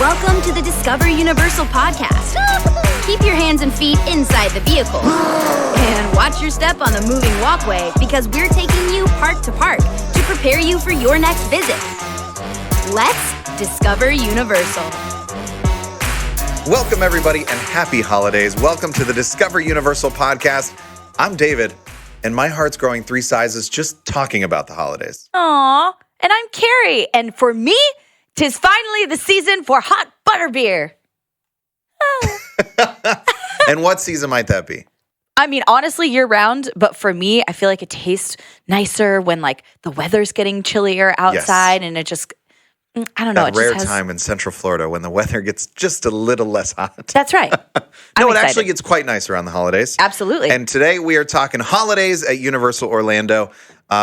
Welcome to the Discover Universal podcast. Keep your hands and feet inside the vehicle. And watch your step on the moving walkway because we're taking you park to park to prepare you for your next visit. Let's Discover Universal. Welcome, everybody, and happy holidays. Welcome to the Discover Universal podcast. I'm David, and my heart's growing 3 sizes just talking about the holidays. Aw, and I'm Kari, and for me, 'tis finally the season for hot butterbeer. And what season might that be? I mean, honestly, year-round, but for me, I feel like it tastes nicer when, like, the weather's getting chillier outside, and it just, I don't know. That rare time in Central Florida when the weather gets just a little less hot. That's right. No, it actually gets quite nice around the holidays. Absolutely. And today we are talking holidays at Universal Orlando,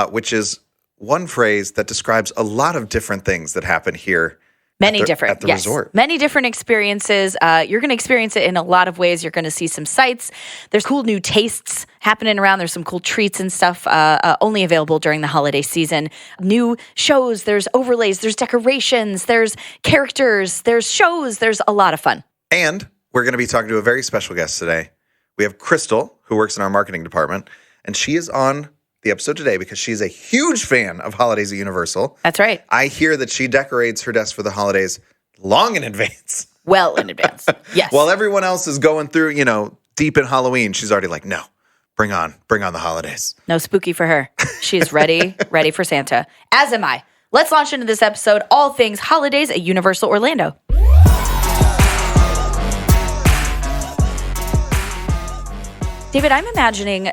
which is one phrase that describes a lot of different things that happen here. At the resort. Many different experiences. You're going to experience it in a lot of ways. You're going to see some sights. There's cool new tastes happening around. There's some cool treats and stuff only available during the holiday season. New shows, there's overlays, there's decorations, there's characters, there's shows. There's a lot of fun. And we're going to be talking to a very special guest today. We have Kristal, who works in our marketing department, and she is on the episode today because she's a huge fan of holidays at Universal. That's right. I hear that she decorates her desk for the holidays long in advance. Well in advance. Yes. While everyone else is going through, deep in Halloween, she's already like, no, bring on the holidays. No spooky for her. She's ready for Santa. As am I. Let's launch into this episode, all things holidays at Universal Orlando. David, I'm imagining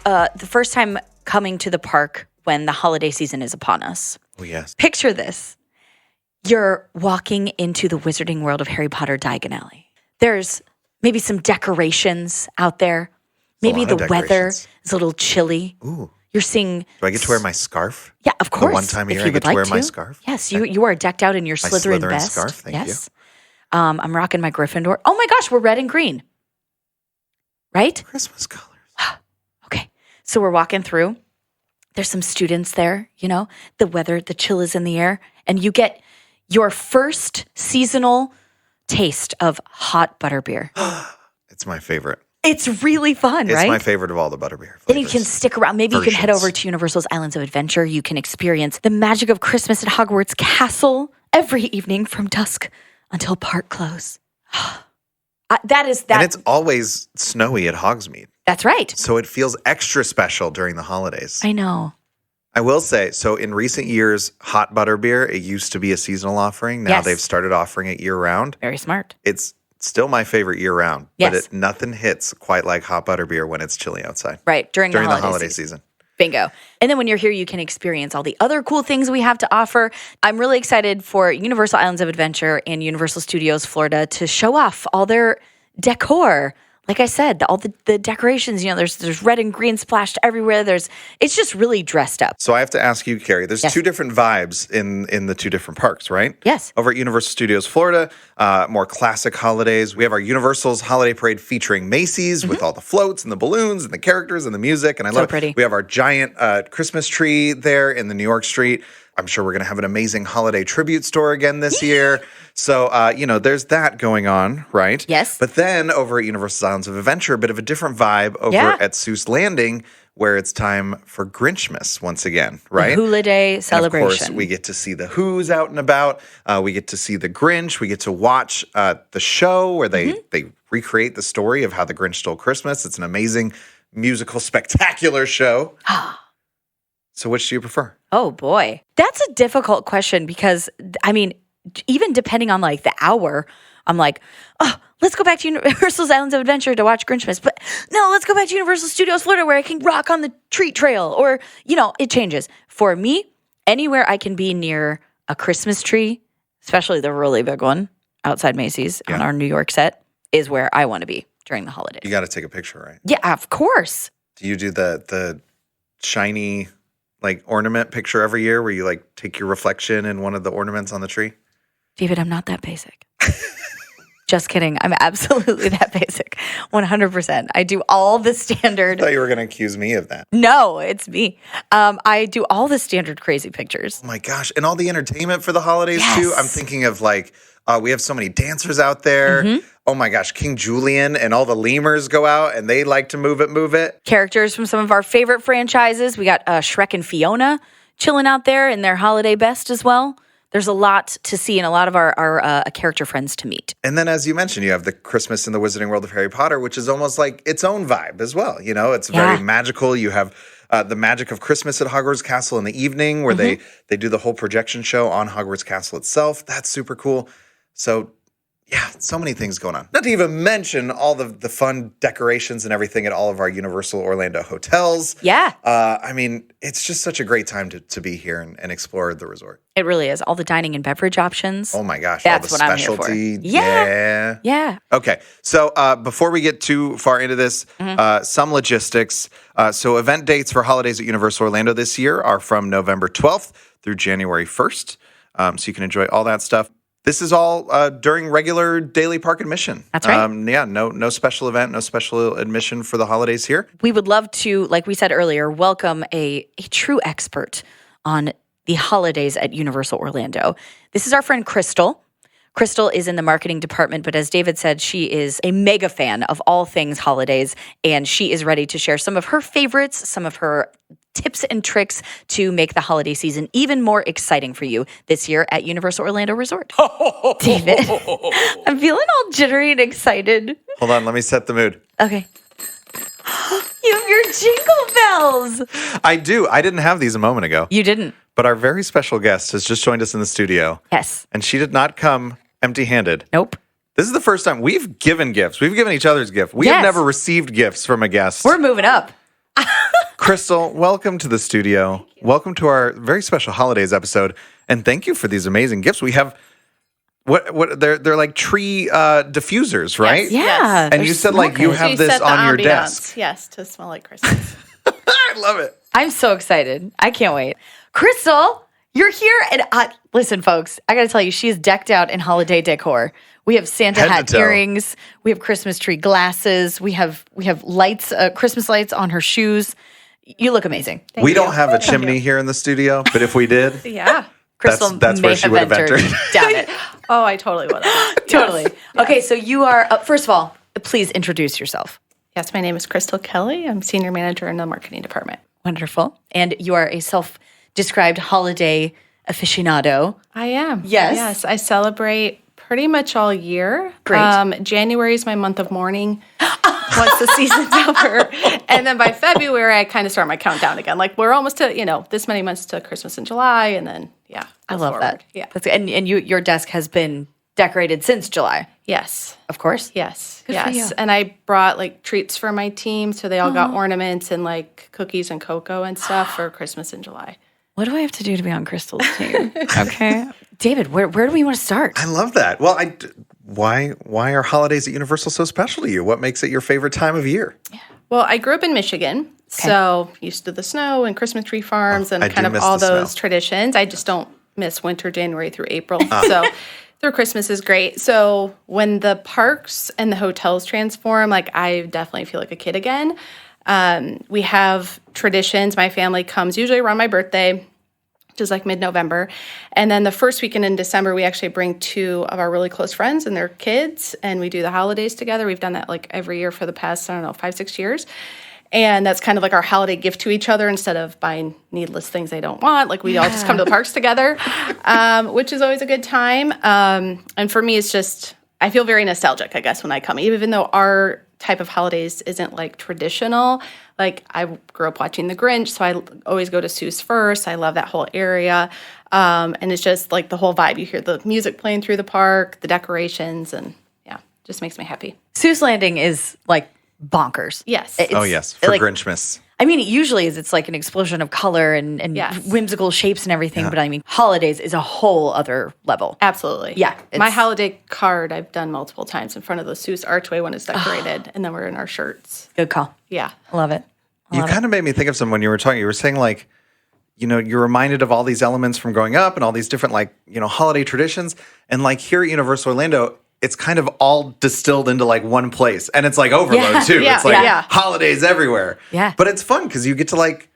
the first time coming to the park when the holiday season is upon us. Oh, yes. Picture this. You're walking into the wizarding world of Harry Potter Diagon Alley. There's maybe some decorations out there. Maybe the weather is a little chilly. Ooh. You're seeing... Do I get to wear my scarf? Yeah, of course. The one time a year I get to wear my scarf? Yes, you are decked out in your Slytherin vest. Scarf, thank you. I'm rocking my Gryffindor. Oh my gosh, we're red and green. Right? Christmas colors. Okay. So we're walking through. There's some students there, the weather, the chill is in the air, and you get your first seasonal taste of hot butterbeer. It's my favorite. It's really fun, right? It's my favorite of all the butterbeer flavors. Then you can stick around. Maybe you can head over to Universal's Islands of Adventure. You can experience the magic of Christmas at Hogwarts Castle every evening from dusk until park close. And it's always snowy at Hogsmeade. That's right. So it feels extra special during the holidays. I know. I will say, so in recent years, hot butterbeer, it used to be a seasonal offering. Now they've started offering it year-round. Very smart. It's still my favorite year-round. Yes. But nothing hits quite like hot butterbeer when it's chilly outside. Right, during the holiday season. Bingo. And then when you're here, you can experience all the other cool things we have to offer. I'm really excited for Universal Islands of Adventure and Universal Studios Florida to show off all their decor. Like I said, all the decorations, there's red and green splashed everywhere. It's just really dressed up. So I have to ask you, Kari, there's two different vibes in the two different parks, right? Yes. Over at Universal Studios Florida, more classic holidays. We have our Universal's Holiday Parade featuring Macy's with all the floats and the balloons and the characters and the music. And I love it. Pretty. We have our giant Christmas tree there in the New York Street. I'm sure we're going to have an amazing holiday tribute store again this year. So, there's that going on, right? Yes. But then over at Universal Islands of Adventure, a bit of a different vibe over at Seuss Landing, where it's time for Grinchmas once again, right? The Hula Day celebration. And of course, we get to see the Who's out and about. We get to see the Grinch. We get to watch the show where they recreate the story of how the Grinch stole Christmas. It's an amazing musical, spectacular show. So which do you prefer? Oh, boy. That's a difficult question because, even depending on, the hour, I'm like, oh, let's go back to Universal's Islands of Adventure to watch Grinchmas. But no, let's go back to Universal Studios Florida where I can rock on the treat trail. Or, it changes. For me, anywhere I can be near a Christmas tree, especially the really big one outside Macy's on our New York set, is where I want to be during the holidays. You got to take a picture, right? Yeah, of course. Do you do the shiny ornament picture every year where you take your reflection in one of the ornaments on the tree? David, I'm not that basic. Just kidding. I'm absolutely that basic. 100%. I do all the standard. I thought you were going to accuse me of that. No, it's me. I do all the standard crazy pictures. Oh my gosh. And all the entertainment for the holidays too. I'm thinking of We have so many dancers out there. Oh my gosh, King Julian and all the lemurs go out and they like to move it. Characters from some of our favorite franchises. We got Shrek and Fiona chilling out there in their holiday best as well. There's a lot to see and a lot of our character friends to meet. And then, as you mentioned, you have the Christmas in the Wizarding World of Harry Potter, which is almost like its own vibe as well. You know, it's very magical. You have the magic of Christmas at Hogwarts Castle in the evening where they do the whole projection show on Hogwarts Castle itself. That's super cool. So, yeah, so many things going on. Not to even mention all the fun decorations and everything at all of our Universal Orlando hotels. Yeah. I mean, it's just such a great time to be here and explore the resort. It really is. All the dining and beverage options. Oh my gosh. That's all the what I'm here for. specialty. Yeah. Okay. So before we get too far into this, some logistics. So event dates for holidays at Universal Orlando this year are from November 12th through January 1st. So you can enjoy all that stuff. This is all during regular daily park admission. That's right. No special event, no special admission for the holidays here. We would love to, like we said earlier, welcome a true expert on the holidays at Universal Orlando. This is our friend Kristal. Kristal is in the marketing department, but as David said, she is a mega fan of all things holidays, and she is ready to share some of her favorites, some of her tips and tricks to make the holiday season even more exciting for you this year at Universal Orlando Resort. David, I'm feeling all jittery and excited. Hold on, let me set the mood. Okay. You have your jingle bells. I do. I didn't have these a moment ago. You didn't. But our very special guest has just joined us in the studio. Yes. And she did not come empty-handed. Nope. This is the first time we've given gifts. We've given each other's gifts. We have never received gifts from a guest. We're moving up. Kristal, welcome to the studio. Welcome to our very special holidays episode. And thank you for these amazing gifts. We have they're like tree diffusers, right? Yes. Yeah. And you said like you have this on your desk. Yes, to smell like Christmas. I love it. I'm so excited. I can't wait. Kristal, you're here. And listen, folks, I got to tell you, she is decked out in holiday decor. We have Santa hat earrings. We have Christmas tree glasses. We have lights, Christmas lights on her shoes. You look amazing. We don't have a chimney here in the studio, but if we did, Yeah. Kristal that's may where she have would have entered. down it. Oh, I totally would have. Totally. Yes. Okay, so you are, first of all, please introduce yourself. Yes, my name is Kristal Kelly. I'm senior manager in the marketing department. Wonderful. And you are a self-described holiday aficionado. I am. Yes. Yes, I celebrate pretty much all year. Great. January is my month of mourning once the season's over. And then by February, I kind of start my countdown again. Like we're almost to, this many months to Christmas in July. And then, I love that. Yeah. That's, and your desk has been decorated since July. Yes. Of course. Yes. Good for yes. you. And I brought like treats for my team. So they all got ornaments and like cookies and cocoa and stuff for Christmas in July. What do I have to do to be on Kristal's team? Okay. David, where do we want to start? I love that. Well, why are holidays at Universal so special to you? What makes it your favorite time of year? Well, I grew up in Michigan, so used to the snow and Christmas tree farms and kind of all those traditions. I just don't miss winter, January through April. So through Christmas is great. So when the parks and the hotels transform, like I definitely feel like a kid again. We have traditions. My family comes usually around my birthday, which is like mid-November. And then the first weekend in December, we actually bring two of our really close friends and their kids, and we do the holidays together. We've done that like every year for the past, 5-6 years. And that's kind of like our holiday gift to each other instead of buying needless things they don't want. Like we all just come to the parks together, which is always a good time. And for me, it's just, I feel very nostalgic, I guess, when I come, even though our type of holidays isn't like traditional. Like I grew up watching The Grinch, so I always go to Seuss first. I love that whole area. And it's just like the whole vibe. You hear the music playing through the park, the decorations, and just makes me happy. Seuss Landing is like bonkers. Yes. Yes, for like, Grinchmas. I mean, it usually is. It's like an explosion of color and whimsical shapes and everything. Yeah. But I mean, holidays is a whole other level. Absolutely. Yeah. My holiday card I've done multiple times in front of the Seuss archway when it's decorated, and then we're in our shirts. Good call. Yeah. I love it. You kind of made me think of some when you were talking. You were saying like, you're reminded of all these elements from growing up and all these different holiday traditions. And like here at Universal Orlando, it's kind of all distilled into like one place. And it's like overload too. Yeah, it's like holidays everywhere. Yeah. But it's fun because you get to like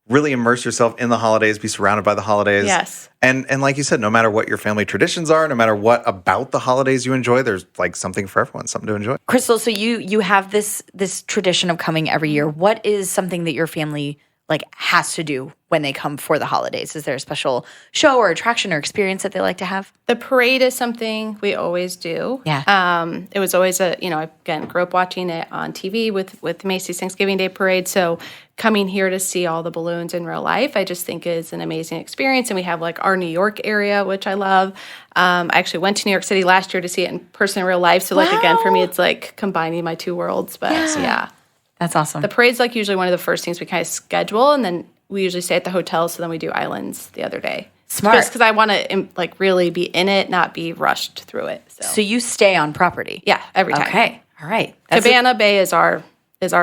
really immerse yourself in the holidays, be surrounded by the holidays. Yes. And like you said, no matter what your family traditions are, no matter what about the holidays you enjoy, there's like something for everyone, something to enjoy. Kristal, so you have this tradition of coming every year. What is something that your family like has to do when they come for the holidays? Is there a special show or attraction or experience that they like to have? The parade is something we always do. Yeah. It was always again, grew up watching it on TV with Macy's Thanksgiving Day Parade. So coming here to see all the balloons in real life, I just think is an amazing experience. And we have like our New York area, which I love. I actually went to New York City last year to see it in person in real life. So like, again, for me, it's like combining my two worlds. But yeah. That's awesome. The parade's like usually one of the first things we kind of schedule, and then we usually stay at the hotel, so then we do islands the other day. Smart. Just because I want to like really be in it, not be rushed through it. So you stay on property? Yeah, every time. Okay, all right. Cabana Bay is our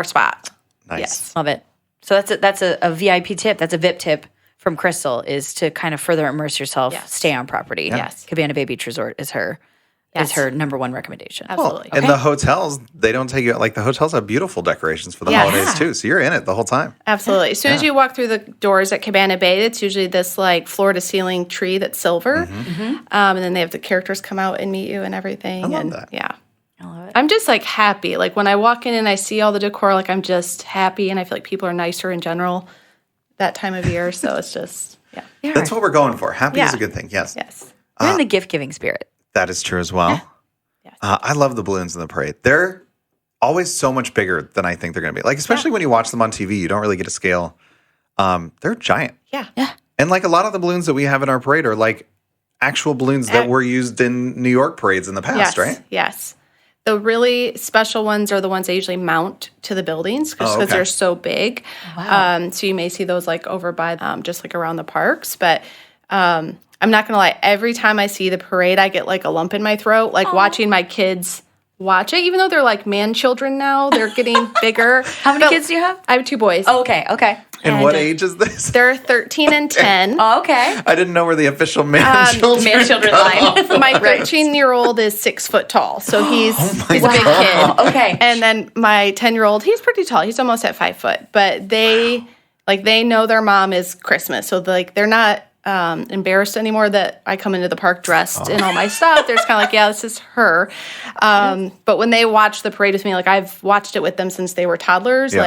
spot. Nice. Yes. Love it. So that's a VIP tip. That's a VIP tip from Kristal, is to kind of further immerse yourself, stay on property. Yes. Cabana Bay Beach Resort is her number one recommendation. Absolutely. And the hotels, they don't take you, like the hotels have beautiful decorations for the holidays too. So you're in it the whole time. Absolutely. As soon as you walk through the doors at Cabana Bay, it's usually this like floor to ceiling tree that's silver. And then they have the characters come out and meet you and everything. I love that. Yeah. I love it. I'm just like happy. Like when I walk in and I see all the decor, like I'm just happy, and I feel like people are nicer in general that time of year. So it's just, That's what we're going for. Happy is a good thing. Yes. Yes. We're in the gift-giving spirit. That is true as well. Yes. I love the balloons in the parade. They're always so much bigger than I think they're going to be. Like, especially when you watch them on TV, you don't really get a scale. They're giant. Yeah. And like a lot of the balloons that we have in our parade are like actual balloons that were used in New York parades in the past, right? Yes. The really special ones are the ones they usually mount to the buildings because they're so big. Wow. So you may see those like over by just like around the parks. But I'm not going to lie. Every time I see the parade, I get like a lump in my throat, like watching my kids watch it. Even though they're like man children now, they're getting bigger. How many kids do you have? I have 2 boys. Oh, okay. And what age is this? They're 13 and 10. Oh, okay. I didn't know where the official man children line. My 13-year-old is 6 foot tall, so he's a big kid. Okay. And then my 10-year-old, he's pretty tall. He's almost at 5 foot. But they know their mom is Christmas, so they're not embarrassed anymore that I come into the park dressed in all my stuff. They're just kind of like, yeah, this is her. But when they watch the parade with me, like I've watched it with them since they were toddlers. Yeah.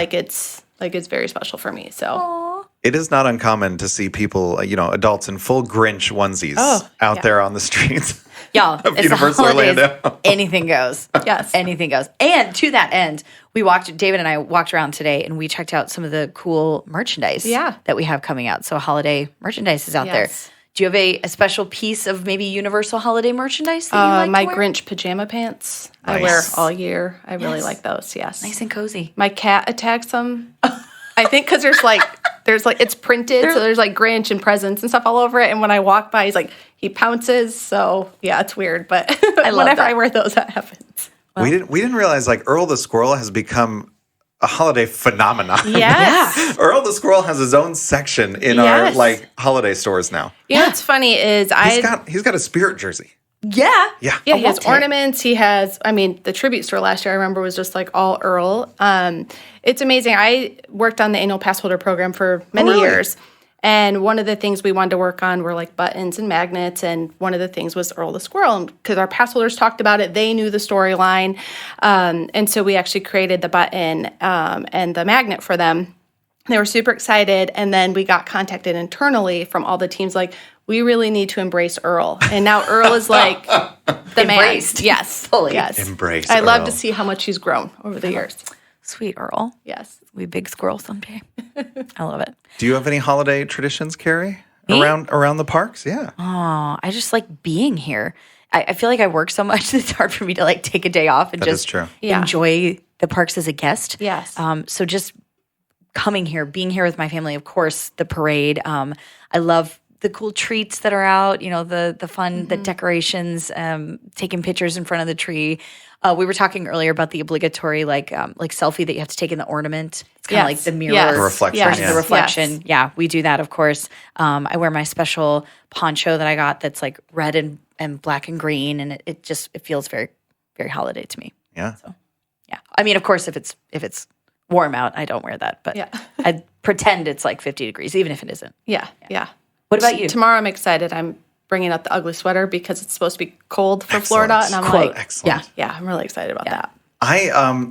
It's very special for me. So It is not uncommon to see people, adults in full Grinch onesies out there on the streets. Y'all, of it's Universal the holidays. Orlando. Anything goes. Yes. Anything goes. And to that end, David and I walked around today and we checked out some of the cool merchandise that we have coming out. So holiday merchandise is out there. Do you have a special piece of maybe Universal holiday merchandise that you like my to wear? Grinch pajama pants Nice. I wear all year. I really like those, yes. Nice and cozy. My cat attacks them. I think because there's it's printed, so there's like Grinch and presents and stuff all over it. And when I walk by, he pounces. So yeah, it's weird, but whenever I wear those, that happens. We didn't realize like Earl the Squirrel has become a holiday phenomenon. Yes. Earl the Squirrel has his own section in our like holiday stores now. You know what's funny is He's got a Spirit jersey. Yeah. Yeah. Yeah, he has ornaments. He has, the tribute store last year, I remember, was just like all Earl. It's amazing. I worked on the annual pass holder program for many years. And one of the things we wanted to work on were like buttons and magnets. And one of the things was Earl the Squirrel. Because our pass holders talked about it, they knew the storyline. And so we actually created the button and the magnet for them. They were super excited. And then we got contacted internally from all the teams like, we really need to embrace Earl. And now Earl is like the Embraced. man. Yes. Fully. Yes. Embrace I love Earl. to see how much he's grown over the years. Sweet Earl. Yes. We big squirrel someday. I love it. Do you have any holiday traditions, Kari? Around the parks? Yeah. Oh, I just like being here. I feel like I work so much that it's hard for me to like take a day off and That is just true. enjoy the parks as a guest. Yes. So just coming here, being here with my family, of course, the parade. I love the cool treats that are out, the fun, the decorations, taking pictures in front of the tree. We were talking earlier about the obligatory like selfie that you have to take in the ornament. It's kind of like the mirror The reflection, versus yeah. the reflection. Yes. Yeah, we do that, of course. I wear my special poncho that I got that's like red and black and green, and it feels very, very holiday to me. Yeah. Yeah. Of course, if it's warm out, I don't wear that. But I pretend it's like 50 degrees, even if it isn't. Yeah. What about you? Tomorrow I'm excited. I'm bringing out the ugly sweater because it's supposed to be cold for Florida. And I'm like, excellent. Yeah, I'm really excited about that.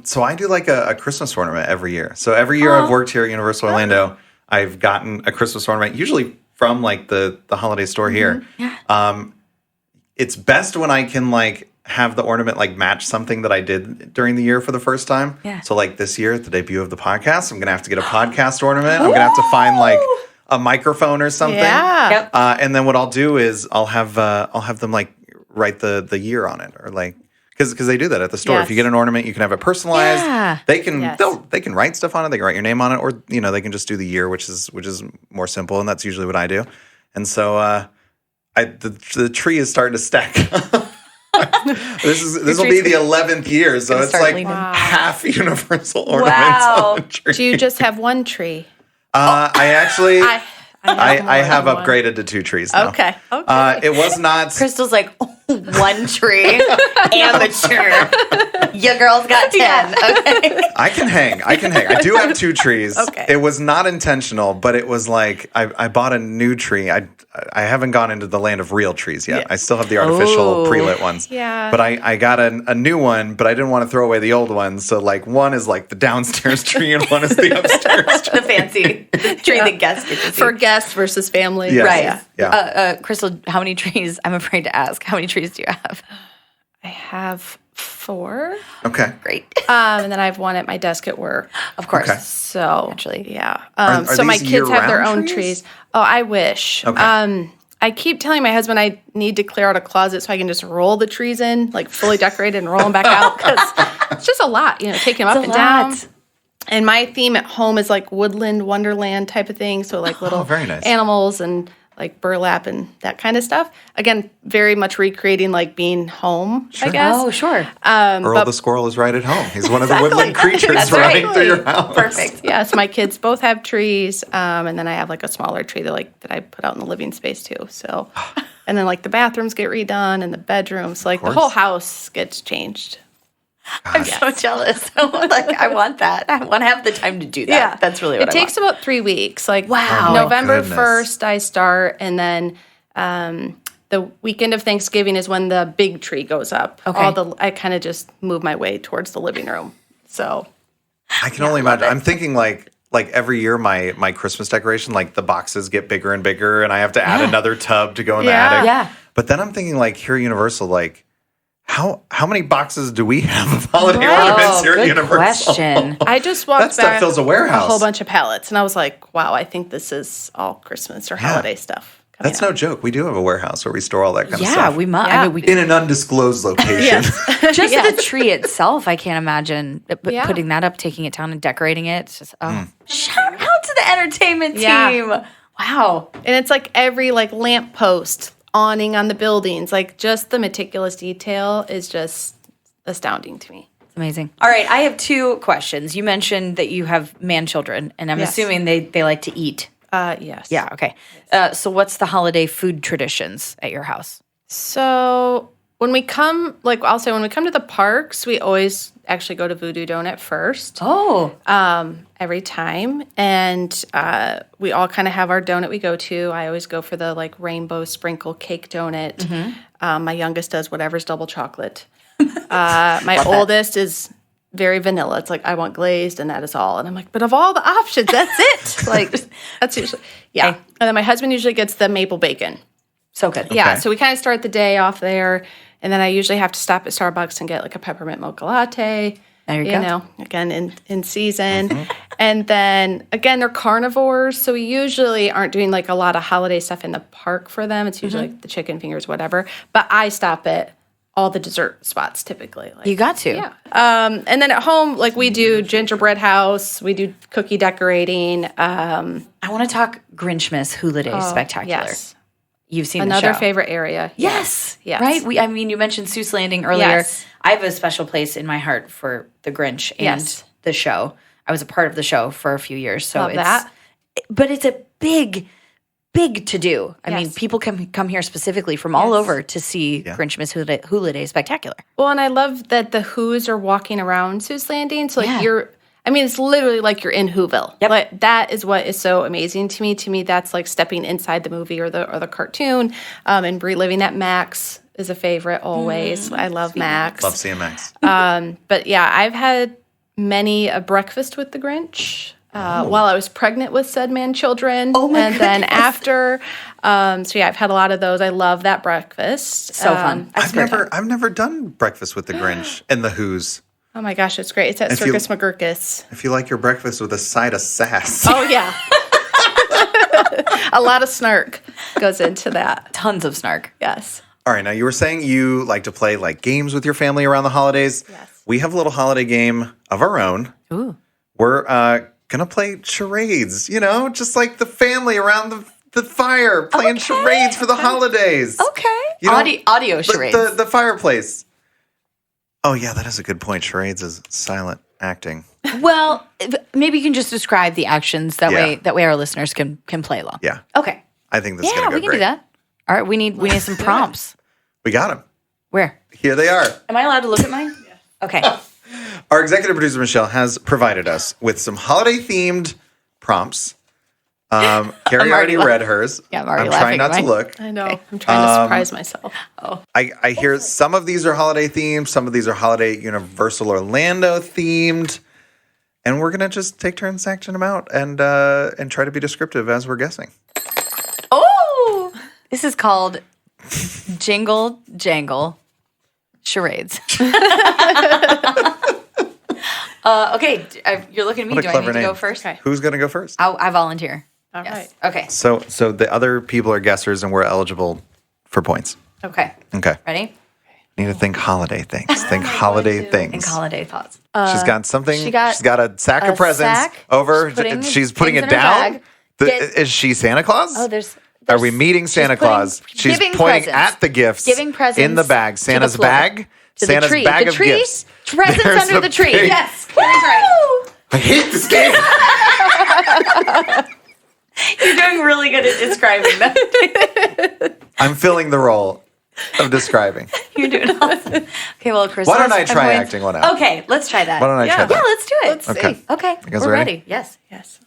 So I do like a Christmas ornament every year. So every year I've worked here at Universal Orlando, I've gotten a Christmas ornament, usually from like the holiday store here. Yeah. It's best when I can like have the ornament like match something that I did during the year for the first time. Yeah. So like this year at the debut of the podcast, I'm gonna have to get a podcast ornament. I'm gonna have to find like a microphone or something. Yeah. Yep. And then what I'll do is I'll have them like write the year on it, or like because they do that at the store. If you get an ornament, you can have it personalized. Yeah. They can write stuff on it. They can write your name on it, or they can just do the year, which is more simple, and that's usually what I do. And so the tree is starting to stack up. This will be the 11th year, so it's like half Universal ornaments on the tree. Do you just have one tree? I have upgraded to 2 trees now. Okay. It was not. Kristal's like, one tree, amateur. Your girl's got 10. Okay. I can hang. I do have 2 trees. Okay. It was not intentional, but it was like I bought a new tree. I haven't gone into the land of real trees yet. Yeah. I still have the artificial pre-lit ones. Yeah. But I got a new one, but I didn't want to throw away the old one. So like one is like the downstairs tree and one is the upstairs tree. The fancy tree that guests get to see. For guests versus family. Yes. Right. Yeah. Kristal, how many trees? I'm afraid to ask. How many trees do you have? I have 4. Okay. Great. And then I have one at my desk at work. Of course. Okay. So naturally, yeah. Are So my these kids have their year-round own trees? trees. Oh, I wish. Okay. I keep telling my husband I need to clear out a closet so I can just roll the trees in, like fully decorated, and roll them back out, because it's just a lot, taking them up and down. And my theme at home is like woodland wonderland type of thing, so like little very nice. animals and like burlap and that kind of stuff. Again, very much recreating like being home, I guess. Oh, sure. Earl the squirrel is right at home. He's one of the woodland creatures running through your house. Perfect. Yes, my kids both have trees, and then I have like a smaller tree that I put out in the living space too. So, and then like the bathrooms get redone and the bedrooms, like the whole house gets changed. I'm so jealous. I want that. I want to have the time to do that. Yeah. That's really what it takes about 3 weeks. Like wow. November Goodness. 1st I start, and then the weekend of Thanksgiving is when the big tree goes up. Okay. I kind of just move my way towards the living room. So I can only imagine. I'm thinking like every year my Christmas decoration, like the boxes get bigger and bigger, and I have to add another tub to go in the attic. Yeah. But then I'm thinking like here at Universal, like how many boxes do we have of holiday ornaments here at Universal? Question. I just walked That stuff back fills a warehouse. a whole bunch of pallets, and I was like, wow, I think this is all Christmas or holiday stuff. That's no joke. We do have a warehouse where we store all that kind of stuff. Yeah, we must. Yeah. I mean, In an undisclosed location. just the tree itself, I can't imagine putting that up, taking it down, and decorating it. It's just, shout out to the entertainment team. Wow. And it's like every like lamppost, awning on the buildings, like just the meticulous detail is just astounding to me. It's amazing. All right, I have 2 questions. You mentioned that you have man-children, and I'm assuming they like to eat. Yes. Yeah, okay. So what's the holiday food traditions at your house? So when we come, I'll say when we come to the parks, we always actually go to Voodoo Donut first. Oh. Every time. And we all kind of have our donut we go to. I always go for the rainbow sprinkle cake donut. Mm-hmm. My youngest does whatever's double chocolate. My oldest is very vanilla. It's like, I want glazed and that is all. And I'm like, but of all the options, that's it. That's usually, yeah. Okay. And then my husband usually gets the maple bacon. So good. Yeah, Okay. so we kind of start the day off there. And then I usually have to stop at Starbucks and get a peppermint mocha latte. There you go. You know, again, in season. Mm-hmm. And then, again, they're carnivores. So we usually aren't doing a lot of holiday stuff in the park for them. It's usually the chicken fingers, whatever. But I stop at all the dessert spots typically. You got to. Yeah. And then at home, we do gingerbread house. We do cookie decorating. I want to talk Grinchmas Hula Day Spectacular. Yes. You've seen Another the show. favorite area. Yes. Yes. Right? You mentioned Seuss Landing earlier. Yes. I have a special place in my heart for the Grinch and the show. I was a part of the show for a few years. So Love that. But it's a big to do. I mean, people can come here specifically from all over to see Grinchmas Hula Day Spectacular. Well, and I love that the Who's are walking around Seuss Landing. So I mean, it's literally like you're in Whoville. Yep. Like, that is what is so amazing to me. To me, that's like stepping inside the movie or the cartoon, and reliving that. Max is a favorite always. I love Max. Love seeing Max. But yeah, I've had many a breakfast with the Grinch. While I was pregnant with said man children. Oh my And then after. So yeah, I've had a lot of those. I love that breakfast. So fun. I've never done breakfast with the Grinch and the Who's. Oh my gosh, it's great. It's at Circus McGurkus. If you like your breakfast with a side of sass. Oh yeah. A lot of snark goes into that. Tons of snark. Yes. All right, now you were saying you like to play like games with your family around the holidays. Yes. We have a little holiday game of our own. Ooh. We're gonna play charades, just like the family around the fire playing charades for the holidays. Okay. Audio charades. The fireplace. Oh, yeah, that is a good point. Charades is silent acting. Well, maybe you can just describe the actions. That way our listeners can play along. Yeah. Okay. I think this is going to go we can great. do that. All right, we need some prompts. We got them. Where? Here they are. Am I allowed to look at mine? Yeah. Okay. Our executive producer, Michelle, has provided us with some holiday-themed prompts. Carrie already read hers. Yeah, I'm already trying laughing not at to mine. look. I know. I'm trying to surprise myself. I hear some of these are holiday themed, some of these are holiday Universal Orlando themed, and we're gonna just take turns acting them out and try to be descriptive as we're guessing. Oh, this is called Jingle Jangle Charades. Okay, you're looking at me. What a Do I clever need to name. go first? Okay. Who's gonna go first? I volunteer. All right. Okay. So the other people are guessers, and we're eligible for points. Okay. Okay. Ready? Need to think holiday things. Think holiday things. Think holiday thoughts. She's got something. she got she's got a sack of a presents sack. over. She's She's putting putting it things in her down. bag. Is she Santa Claus? Oh, there's Are we meeting Santa Claus? She's giving pointing presents. at the gifts. Giving presents in the bag. to the Santa's floor. bag. To Santa's the tree. bag the of tree. gifts. Presents There's under a the tree. big- Yes. Carrie's right. I hate this game. You're doing really good at describing that. I'm filling the role of describing. You're doing awesome. Okay, well, Chris. Why don't I try acting one out? Okay, let's try that. Why don't I try Yeah, that? let's do it. Let's Okay. see. Okay, You guys we're ready? ready. Yes. Yes.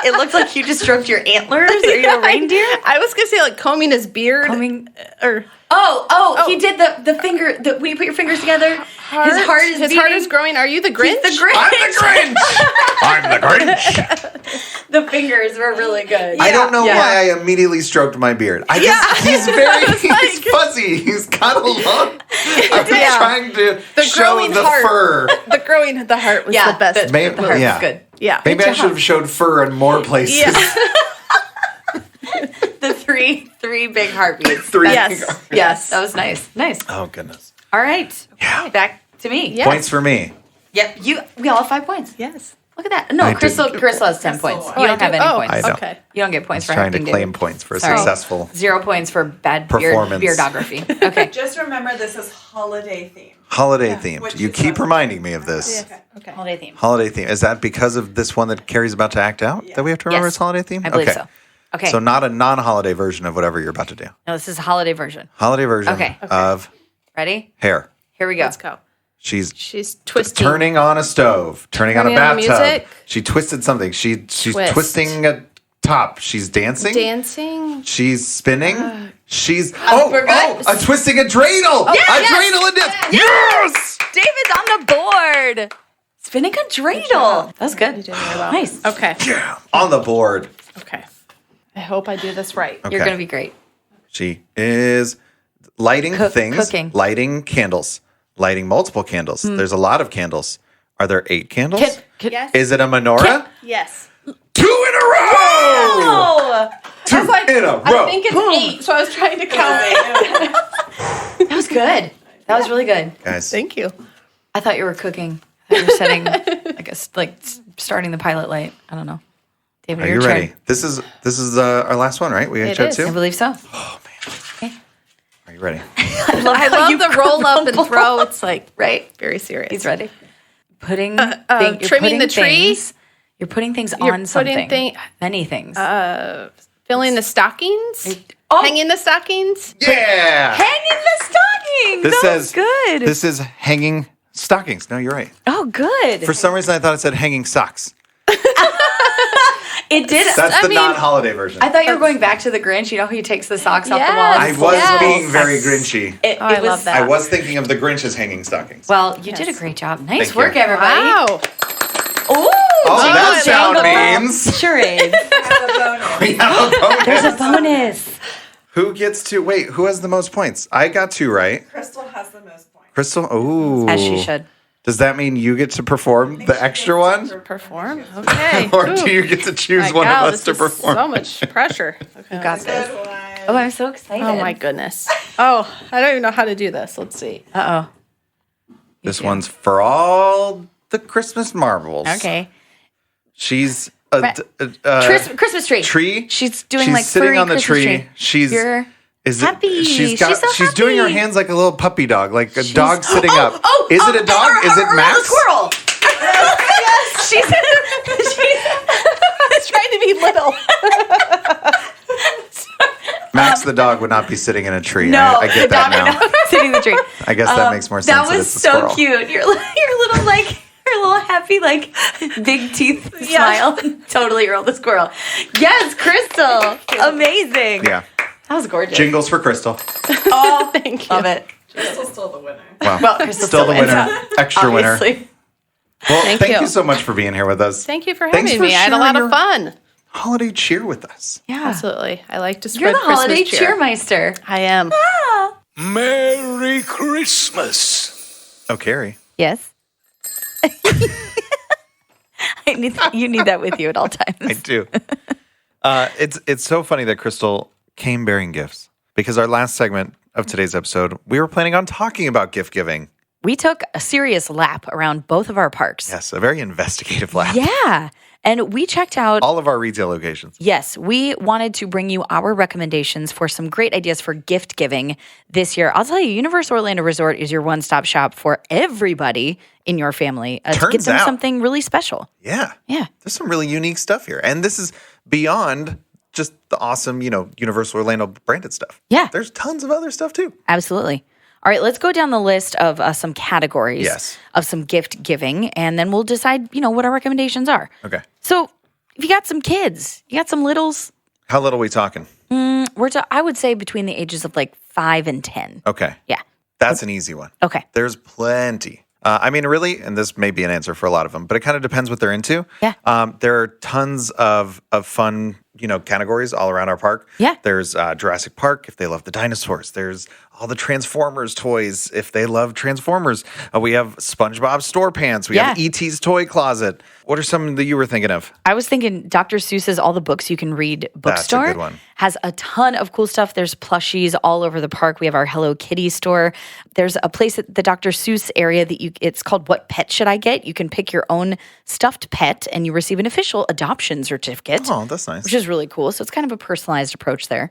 It looked like you just stroked your antlers. Are you a reindeer? I was gonna say like combing his beard. Or He did the finger. When you put your fingers together, his heart is his heart is growing. Are you the Grinch? He's the Grinch. I'm the Grinch. The fingers were really good. I don't know why I immediately stroked my beard. He's fuzzy. He's kind of long. I'm trying to show growing the heart. fur. The heart was the best. Maybe, The heart yeah. was good. Yeah. Maybe I should have showed fur in more places. Yeah. The three big heartbeats. Three. Yes, that was nice. Nice. Oh goodness. All right. Yeah. Okay, back to me. Yeah. Points for me. Yep. We all have 5 points. Yes. Look at that. No, I Crystal did. has 10 points. You don't have any points. I don't. Okay. You don't get points for Trying to acting, claim David. points for a Sorry. successful 0 points for bad Performance. beardography. Okay. Just remember this is holiday themed. holiday themed. Which You is keep awesome. reminding me of this. Okay. Holiday theme. Holiday theme. Is that because of this one that Carrie's about to act out that we have to remember Yes. is holiday theme? I believe so. Okay. So not a non-holiday version of whatever you're about to do. No, this is a holiday version. Holiday version Okay. of Ready? hair. Here we go. Let's go. She's She's twisting. turning on a stove, turning on a Turning on the bathtub. music. She twisted something. She's Twist. twisting a top. She's dancing. Dancing. She's spinning. She's we're good. twisting a dreidel. Yes, a yes, dreidel and dance. Yes. David's on the board. Spinning a dreidel. That was good. You did really well. Nice. Okay. Yeah. On the board. Okay. I hope I do this right. Okay. You're going to be great. She is lighting things. Cooking. Lighting candles. Lighting multiple candles. There's a lot of candles. Are there 8 candles? Yes. Is it a menorah? Yes. 2 in a row. Oh, 2 in a row. I think it's 8, so I was trying to count it. that was good. That was really good. Guys. Thank you. I thought you were cooking. I thought you were setting, starting the pilot light. I don't know. David, Are your you turn. ready? This is our last one, right? We got It chat is. too. I believe so. Are you ready? I love I love the roll up and throw. It's like Right? very serious. He's ready. You're trimming putting the tree? things- You're putting things You're on putting something. Many things. Filling the stockings. Oh. Hanging the stockings. Yeah. Hanging the Dang, This says good. This is hanging stockings. No, you're right. Oh, good. For some reason, I thought it said hanging socks. It did. That's the non-holiday version. I thought you were going back to the Grinch. You know how he takes the socks off the wall? I was being very Grinchy. I love that. I was thinking of the Grinch as hanging stockings. Well, you did a great job. Nice Thank work, you. everybody. Wow. Ooh, that sound means charade. we have a bonus. There's a bonus. Who gets to wait? Who has the most points? I got 2 right. Kristal has the most points. Kristal, ooh, As she should. Does that mean you get to perform the extra one, Perform? Okay. or do you get to choose My one God, of us to this is perform? so much pressure. Okay. You got this. Good one. Oh, I'm so excited. Oh my goodness. Oh, I don't even know how to do this. Let's see. Uh-oh. This one's for all the Christmas marbles. Okay. She's Christmas tree. tree. She's doing She's like sitting furry on the Christmas tree. She's You're is happy. It, She's so she's doing her happy. hands like a little puppy dog, like a dog sitting up. Oh, is it a dog? Is it Max? The squirrel. Yes. She's Trying to be little. Max the dog would not be sitting in a tree. No, I get that now. Sitting in the tree. I guess that makes more sense. That was it's a so squirrel. cute. Your little like your little happy like big teeth smile. Totally Earl the squirrel. Yes, Kristal. Amazing. Yeah. That was gorgeous. Jingles for Kristal. Oh, Thank you. love it. Kristal's still the winner. Wow. Well, Kristal's Still the wins. winner. Extra winner. Obviously. Well, thank you. you so much for being here with us. Thank you for Thanks having for me. I had a lot sharing of fun. Holiday cheer with us. Yeah. Absolutely. I like to You're spread the Christmas holiday cheer. cheermeister. I am. Merry Christmas. Oh, Kari. Yes. You need that with you at all times. I do. It's so funny that Kristal came bearing gifts because our last segment of today's episode, we were planning on talking about gift giving. We took a serious lap around both of our parks. Yes, a very investigative lap. Yeah. And we checked out All of our retail locations. Yes, we wanted to bring you our recommendations for some great ideas for gift giving this year. I'll tell you, Universal Orlando Resort is your one-stop shop for everybody in your family to get Turns them out. something really special. Yeah. Yeah. There's some really unique stuff here. And this is beyond just the awesome, Universal Orlando branded stuff. Yeah. There's tons of other stuff too. Absolutely. All right, let's go down the list of some categories Yes. of some gift giving, and then we'll decide, what our recommendations are. Okay. So if you got some kids, you got some littles, How little are we talking? I would say between the ages of like 5 and 10. Okay. Yeah. That's an easy one. Okay. There's plenty. Really, and this may be an answer for a lot of them, but it kind of depends what they're into. Yeah. There are tons of fun, categories all around our park. Yeah. There's Jurassic Park if they love the dinosaurs. There's all the Transformers toys if they love Transformers. We have SpongeBob store pants. We have E.T.'s toy closet. What are some that you were thinking of? I was thinking Dr. Seuss's All the Books You Can Read bookstore. That's a good one. Has a ton of cool stuff. There's plushies all over the park. We have our Hello Kitty store. There's a place at the Dr. Seuss area that it's called What Pet Should I Get? You can pick your own stuffed pet and you receive an official adoption certificate. Oh, that's nice. Which is really cool. So it's kind of a personalized approach there.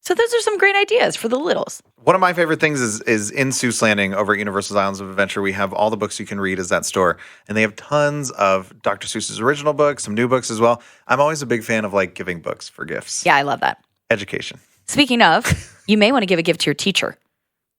So those are some great ideas for the littles. One of my favorite things is in Seuss Landing over at Universal's Islands of Adventure. We have all the books you can read as that store. And they have tons of Dr. Seuss's original books, some new books as well. I'm always a big fan of giving books for gifts. Yeah, I love that. Education. Speaking of, you may want to give a gift to your teacher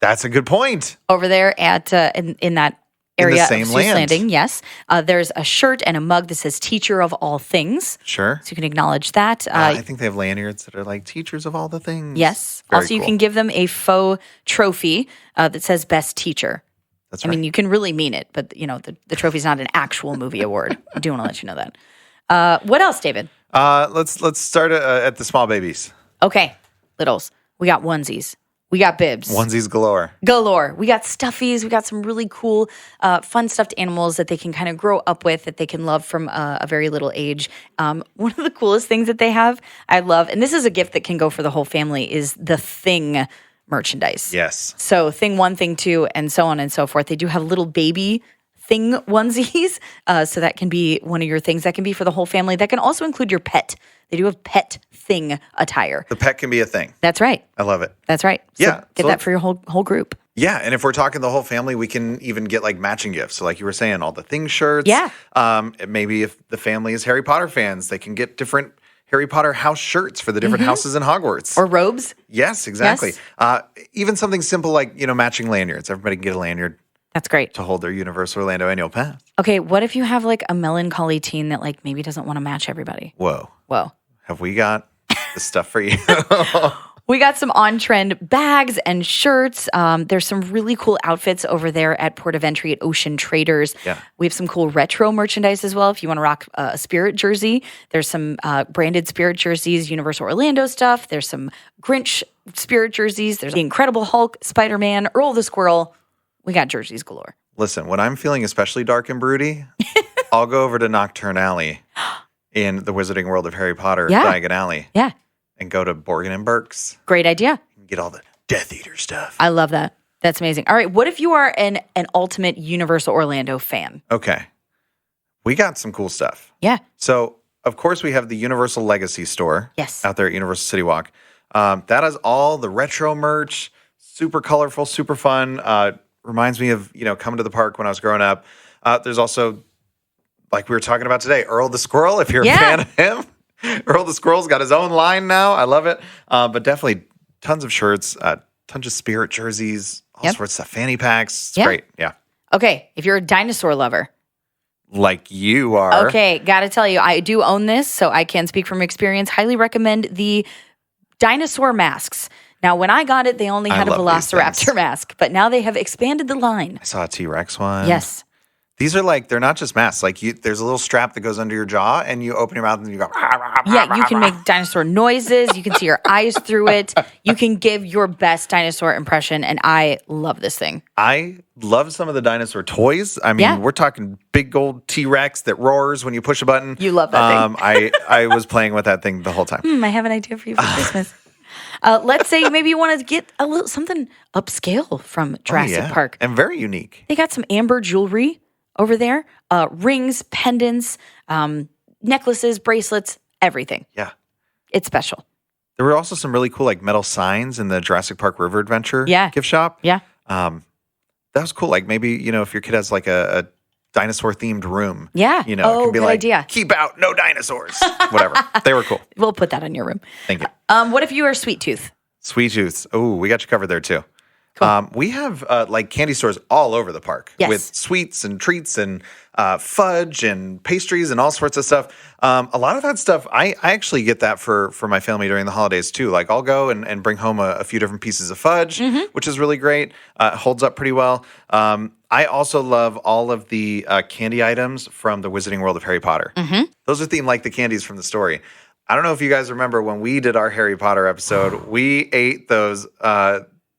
That's a good point. over there at in that area same of Seuss land. Landing. Yes. There's a shirt and a mug that says Teacher of All Things. Sure. So you can acknowledge that. I think they have lanyards that are teachers of all the things. Yes. Very Also, you cool. can give them a faux trophy that says Best Teacher. That's I right. mean, you can really mean it, but the trophy's not an actual movie award. I do want to let you know that. What else, David? Let's start at the small babies. Okay, littles. We got onesies. We got bibs. Onesies galore. Galore. We got stuffies. We got some really cool, fun stuffed animals that they can kind of grow up with, that they can love from a very little age. One of the coolest things that they have, I love, and this is a gift that can go for the whole family, is the Thing merchandise. Yes. So Thing 1, Thing 2, and so on and so forth. They do have little baby Thing onesies. So that can be one of your things. That can be for the whole family. That can also include your pet. They do have pet Thing attire. The pet can be a thing. That's right. I love it. That's right. So Yeah, get so that for your whole group. Yeah, and if we're talking the whole family, we can even get matching gifts. So you were saying, all the Thing shirts. Yeah. Maybe if the family is Harry Potter fans, they can get different Harry Potter house shirts for the different houses in Hogwarts. Or robes. Yes, exactly. Yes. Even something simple like, matching lanyards. Everybody can get a lanyard That's great. to hold their Universal Orlando annual pass. Okay, what if you have like a melancholy teen that like maybe doesn't want to match everybody? Whoa. Have we got the stuff for you? We got some on-trend bags and shirts. There's some really cool outfits over there at Port of Entry at Ocean Traders. Yeah. We have some cool retro merchandise as well. If you want to rock a Spirit jersey, there's some branded Spirit jerseys, Universal Orlando stuff. There's some Grinch Spirit jerseys. There's the Incredible Hulk, Spider-Man, Earl the Squirrel. We got jerseys galore. Listen, when I'm feeling especially dark and broody, I'll go over to Nocturne Alley in the Wizarding World of Harry Potter, Diagon Alley. Yeah. And go to Borgin and Burke's. Great idea. And get all the Death Eater stuff. I love that. That's amazing. All right. What if you are an ultimate Universal Orlando fan? Okay. We got some cool stuff. Yeah. So, of course, we have the Universal Legacy store. Yes. Out there at Universal City Walk. That has all the retro merch. Super colorful, super fun. Reminds me of, coming to the park when I was growing up. There's also, like we were talking about today, Earl the Squirrel, if you're a fan of him. Earl the Squirrel's got his own line now. I love it. But definitely tons of shirts, tons of Spirit jerseys, all sorts of fanny packs. It's great. Yeah. Okay. If you're a dinosaur lover. Like you are. Okay. Got to tell you, I do own this, so I can speak from experience. Highly recommend the dinosaur masks. Now, when I got it, they only had a Velociraptor mask, but now they have expanded the line. I saw a T-Rex one. Yes. These are they're not just masks. There's a little strap that goes under your jaw, and you open your mouth and you go. Yeah, you can make dinosaur noises. You can see your eyes through it. You can give your best dinosaur impression, and I love this thing. I love some of the dinosaur toys. I mean, we're talking big old T-Rex that roars when you push a button. You love that thing. I was playing with that thing the whole time. I have an idea for you for Christmas. Let's say maybe you want to get a little something upscale from Jurassic Park. And very unique. They got some amber jewelry over there, rings, pendants, necklaces, bracelets, everything. Yeah. It's special. There were also some really cool metal signs in the Jurassic Park River Adventure gift shop. Yeah. That was cool. Maybe, if your kid has a dinosaur themed room. Yeah. It can be good idea. Keep out, no dinosaurs. Whatever. They were cool. We'll put that in your room. Thank you. What if you are Sweet Tooth? Sweet Tooth. Oh, we got you covered there too. Cool. We have candy stores all over the park with sweets and treats and fudge and pastries and all sorts of stuff. A lot of that stuff, I actually get that for my family during the holidays too. I'll go and bring home a few different pieces of fudge, which is really great. Holds up pretty well. I also love all of the candy items from the Wizarding World of Harry Potter. Those are themed like the candies from the story. I don't know if you guys remember when we did our Harry Potter episode, we ate those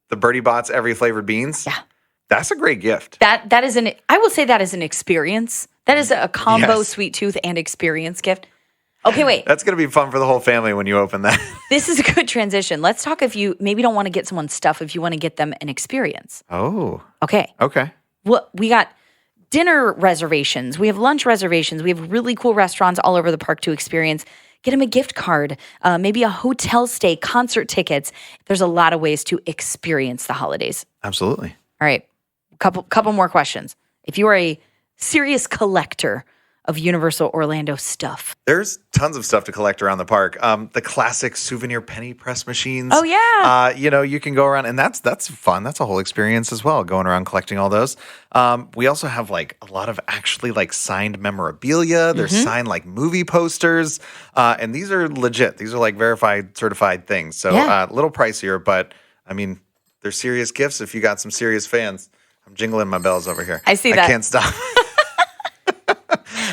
the Birdie Bots every flavored beans. Yeah. That's a great gift. That is I will say that is an experience. That is a combo Sweet Tooth and experience gift. Okay, wait. That's going to be fun for the whole family when you open that. This is a good transition. Let's talk if you maybe don't want to get someone stuff, if you want to get them an experience. Oh. Okay. Well, we got dinner reservations. We have lunch reservations. We have really cool restaurants all over the park to experience. Get them a gift card, maybe a hotel stay, concert tickets. There's a lot of ways to experience the holidays. Absolutely. All right. Couple more questions. If you are a serious collector of Universal Orlando stuff. There's tons of stuff to collect around the park. The classic souvenir penny press machines. Oh, yeah. You can go around, and that's fun. That's a whole experience as well, going around collecting all those. We also have a lot of actually signed memorabilia. There's signed movie posters. And these are legit. These are verified, certified things. So a little pricier, but I mean, they're serious gifts if you got some serious fans. I'm jingling my bells over here. I see that. I can't stop.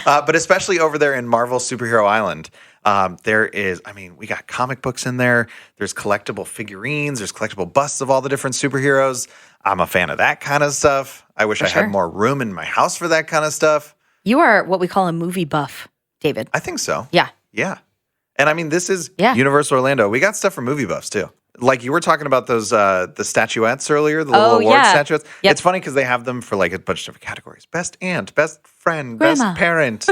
But especially over there in Marvel Superhero Island, we got comic books in there. There's collectible figurines. There's collectible busts of all the different superheroes. I'm a fan of that kind of stuff. I wish I had more room in my house for that kind of stuff. You are what we call a movie buff, David. I think so. Yeah. Yeah. And this is Universal Orlando. We got stuff for movie buffs too. You were talking about those the statuettes earlier, the little award statuettes. Yep. It's funny because they have them for a bunch of different categories. Best aunt, best friend, Grandma. Best parent.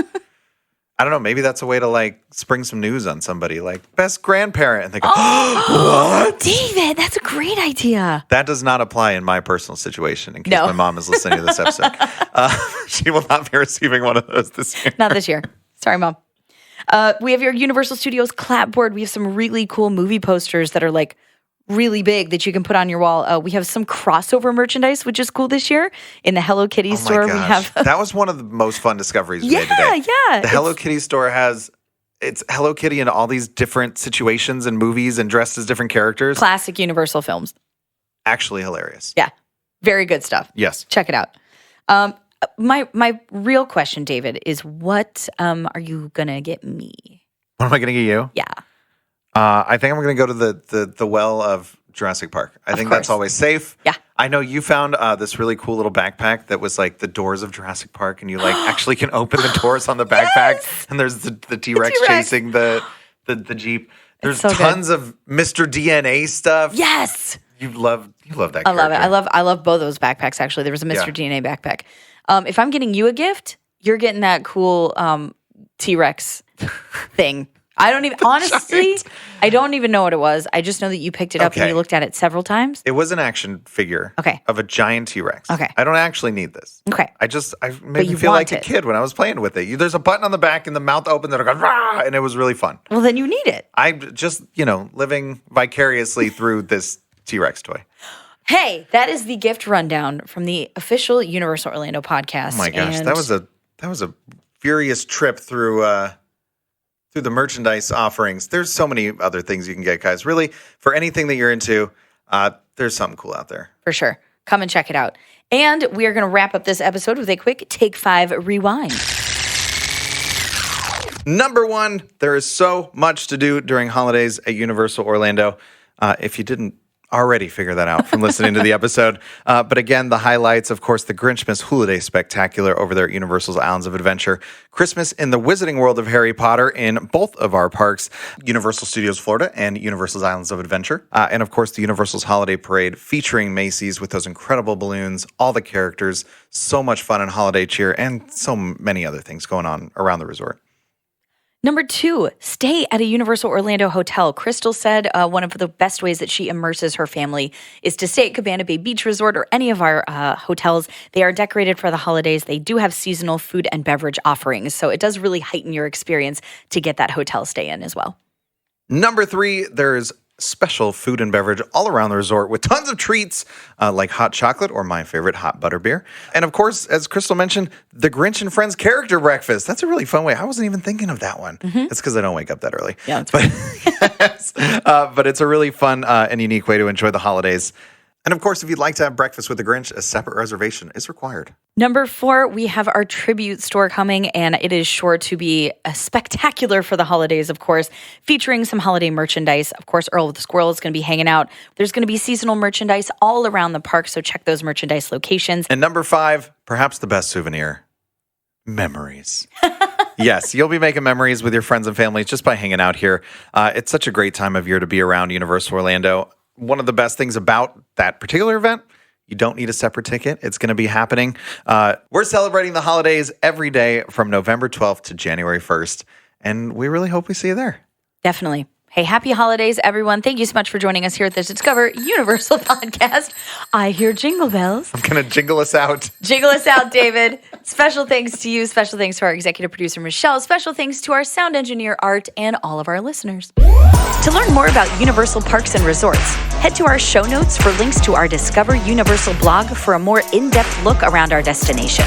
I don't know. Maybe that's a way to spring some news on somebody. Best grandparent. And they go, what? David, that's a great idea. That does not apply in my personal situation in case my mom is listening to this episode. She will not be receiving one of those this year. Not this year. Sorry, Mom. We have your Universal Studios clapboard. We have some really cool movie posters that are like really big that you can put on your wall. We have some crossover merchandise, which is cool this year. In the Hello Kitty store, we have... That was one of the most fun discoveries we made today. Yeah. The Hello Kitty store it's Hello Kitty in all these different situations and movies and dressed as different characters. Classic Universal films. Actually hilarious. Yeah. Very good stuff. Yes. Check it out. My real question, David, is what are you going to get me? What am I going to get you? Yeah. I think I'm going to go to the well of Jurassic Park. I think that's always safe. Yeah. I know you found this really cool little backpack that was like the doors of Jurassic Park, and you like actually can open the doors on the backpack, and there's the T-Rex chasing the Jeep. There's tons of Mr. DNA stuff. Yes. You love that. I love it. I love both of those backpacks. Actually, there was a Mr. DNA backpack. If I'm getting you a gift, you're getting that cool T-Rex thing. I don't even, honestly, I don't even know what it was. I just know that you picked it up and you looked at it several times. It was an action figure of a giant T-Rex. Okay. I don't actually need this. Okay. I made me feel like a kid when I was playing with it. There's a button on the back and the mouth opens and it goes, rah, and it was really fun. Well, then you need it. I'm just, living vicariously through this T-Rex toy. Hey, that is the gift rundown from the official Universal Orlando podcast. Oh my gosh, that was a furious trip through the merchandise offerings. There's so many other things you can get, guys. Really, for anything that you're into, there's something cool out there. For sure. Come and check it out. And we are going to wrap up this episode with a quick Take 5 rewind. Number 1, there is so much to do during holidays at Universal Orlando. If you didn't already figure that out from listening to the episode. But again, the highlights, of course, the Grinchmas Holiday Spectacular over there at Universal's Islands of Adventure, Christmas in the Wizarding World of Harry Potter in both of our parks, Universal Studios Florida and Universal's Islands of Adventure. And of course, the Universal's Holiday Parade featuring Macy's with those incredible balloons, all the characters, so much fun and holiday cheer, and so many other things going on around the resort. Number 2, stay at a Universal Orlando hotel. Kristal said one of the best ways that she immerses her family is to stay at Cabana Bay Beach Resort or any of our hotels. They are decorated for the holidays. They do have seasonal food and beverage offerings, so it does really heighten your experience to get that hotel stay in as well. Number 3, there's special food and beverage all around the resort with tons of treats like hot chocolate or my favorite, hot butterbeer. And of course, as Kristal mentioned, the Grinch and Friends character breakfast. That's a really fun way. I wasn't even thinking of that one. It's because I don't wake up that early. Yeah, but it's a really fun and unique way to enjoy the holidays. And of course, if you'd like to have breakfast with the Grinch, a separate reservation is required. Number 4, we have our tribute store coming, and it is sure to be a spectacular for the holidays, of course, featuring some holiday merchandise. Of course, Earl the Squirrel is going to be hanging out. There's going to be seasonal merchandise all around the park, so check those merchandise locations. And number 5, perhaps the best souvenir, memories. Yes, you'll be making memories with your friends and family just by hanging out here. It's such a great time of year to be around Universal Orlando. One of the best things about that particular event, you don't need a separate ticket. It's going to be happening. We're celebrating the holidays every day from November 12th to January 1st, and we really hope we see you there. Definitely. Hey, happy holidays, everyone. Thank you so much for joining us here at the Discover Universal podcast. I hear jingle bells. I'm going to jingle us out. Jingle us out, David. Special thanks to you. Special thanks to our executive producer, Michelle. Special thanks to our sound engineer, Art, and all of our listeners. To learn more about Universal Parks and Resorts, head to our show notes for links to our Discover Universal blog for a more in-depth look around our destination.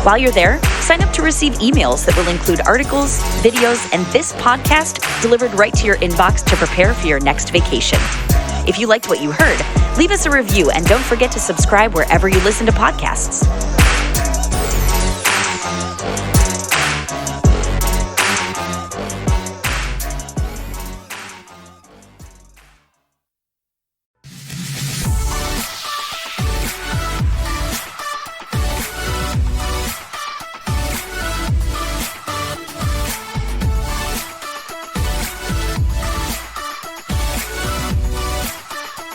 While you're there, sign up to receive emails that will include articles, videos, and this podcast delivered right to your inbox to prepare for your next vacation. If you liked what you heard, leave us a review and don't forget to subscribe wherever you listen to podcasts.